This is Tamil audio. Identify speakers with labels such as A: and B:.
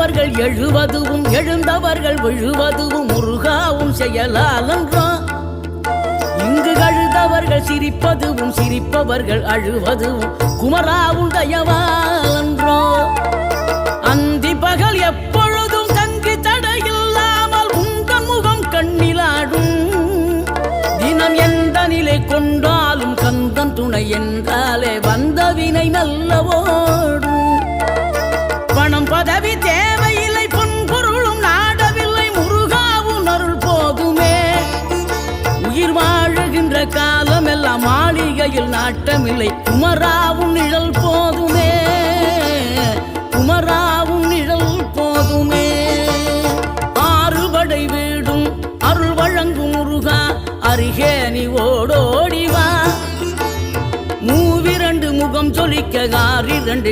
A: எழுந்தவர்கள் எழுவதுவும் எழுந்தவர்கள் விழுவதுவும் முருகாவும் செயலாலன்றோ. இங்கு அழுதவர்கள் சிரிப்பதுவும் சிரிப்பவர்கள் அழுவதுவும் குமராவும் தயவாலன்றோ. அந்தி பகல் எப்பொழுதும் தங்கி தடையில்லாமல் உந்தன் முகம் கண்ணிலாடும். தினம் எந்த நிலை கொண்டாலும் கந்தன் துணை என்றாலே வந்த வினை நல்லவோடும். பணம் பதவி தேவையில்லை பொன்பொருளும் நாடவில்லை முருகாவும் அருள் போதுமே. உயிர் வாழுகின்ற காலம் எல்லாம் மாளிகையில் நாட்டமில்லை குமராவும் நிழல் போதுமே. குமராவும் நிழல் போதுமே. ஆறுபடை வீடும் அருள் வழங்கும் முருகா அருகே நீ ஓடோடிவா. மூவிரண்டு முகம் சொலிக்க 6 2